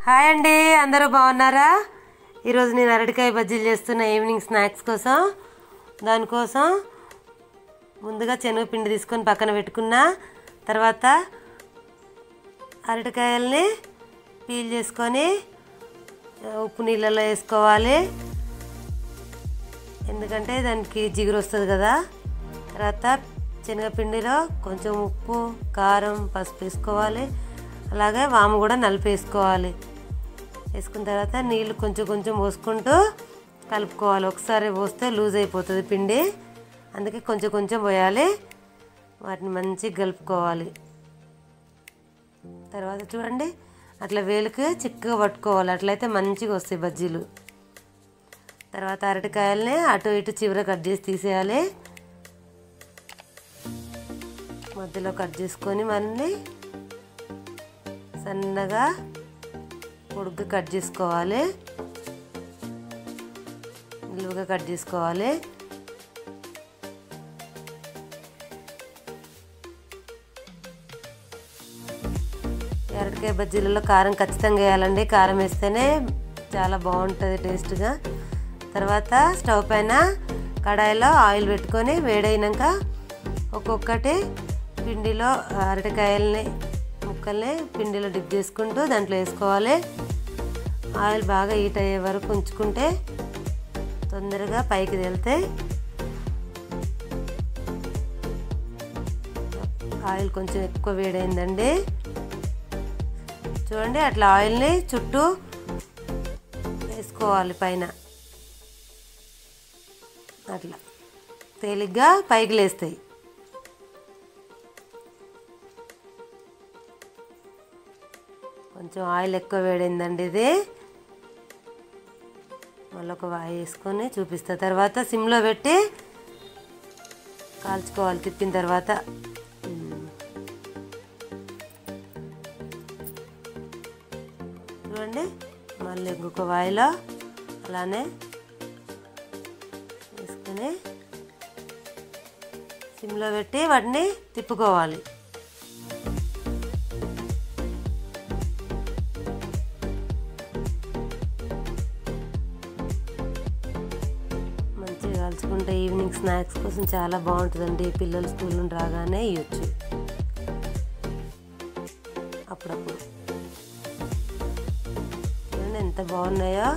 Hi అండి, అందరూ బాగున్నారా? ఈరోజు నేను అరటికాయ బజ్జీలు చేస్తున్న ఈవినింగ్ స్నాక్స్ కోసం. దానికోసం ముందుగా శనగపిండి తీసుకొని పక్కన పెట్టుకున్న తర్వాత అరటికాయల్ని పీల్ చేసుకొని ఉప్పు నీళ్ళలో వేసుకోవాలి, ఎందుకంటే దానికి జిగురు వస్తుంది కదా. తర్వాత శనగపిండిలో కొంచెం ఉప్పు, కారం, పసుపు వేసుకోవాలి. అలాగే వాము కూడా నలిపేసుకోవాలి. వేసుకున్న తర్వాత నీళ్ళు కొంచెం కొంచెం పోసుకుంటూ కలుపుకోవాలి. ఒకసారి పోస్తే లూజ్ అయిపోతుంది పిండి, అందుకే కొంచెం కొంచెం పోయాలి. వాటిని మంచిగా కలుపుకోవాలి. తర్వాత చూడండి, అట్లా వేలుకి చిక్కగా పట్టుకోవాలి, అట్లయితే మంచిగా వస్తాయి బజ్జీలు. తర్వాత అరటికాయల్ని అటు ఇటు చివర కట్ చేసి తీసేయాలి. మధ్యలో కట్ చేసుకొని మళ్ళీ సన్నగా పొడుగ్గా కట్ చేసుకోవాలి, నిలువుగా కట్ చేసుకోవాలి. అరటికాయ బజ్జీలలో కారం ఖచ్చితంగా వేయాలండి, కారం వేస్తేనే చాలా బాగుంటుంది టేస్ట్గా. తర్వాత స్టవ్ పైన కడాయిలో ఆయిల్ పెట్టుకొని వేడైనాక ఒక్కొక్కటి పిండిలో అరటికాయల్ని ముక్కల్ని పిండిలో డిప్ చేసుకుంటూ దాంట్లో వేసుకోవాలి. ఆయిల్ బాగా హీట్ అయ్యే వరకు ఉంచుకుంటే తొందరగా పైకి తేలుతాయి. ఆయిల్ కొంచెం ఎక్కువ వేడైందండి, చూడండి. అట్లా ఆయిల్ని చుట్టూ వేసుకోవాలి పైన, అట్లా తేలిగ్గా పైకి లేస్తాయి. కొంచెం ఆయిల్ ఎక్కువ వేడైందండి ఇది. మళ్ళీ ఒక వాయి వేసుకొని చూపిస్తా. తర్వాత సిమ్లో పెట్టి కాల్చుకోవాలి. తిప్పిన తర్వాత చూడండి, మళ్ళీ ఇంకొక వాయిలో అలానే వేసుకొని సిమ్లో పెట్టి వాటిని తిప్పుకోవాలి. మంచిగా కాల్చుకుంటే ఈవినింగ్ స్నాక్స్ కోసం చాలా బాగుంటుందండి. పిల్లలు స్కూల్ నుండి రాగానే ఇవ్వచ్చు అప్పుడప్పుడు. చూడండి ఎంత బాగున్నాయో.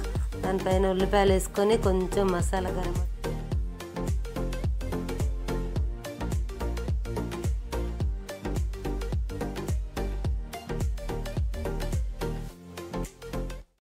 దానిపైన ఉల్లిపాయలు వేసుకొని కొంచెం మసాలా గరం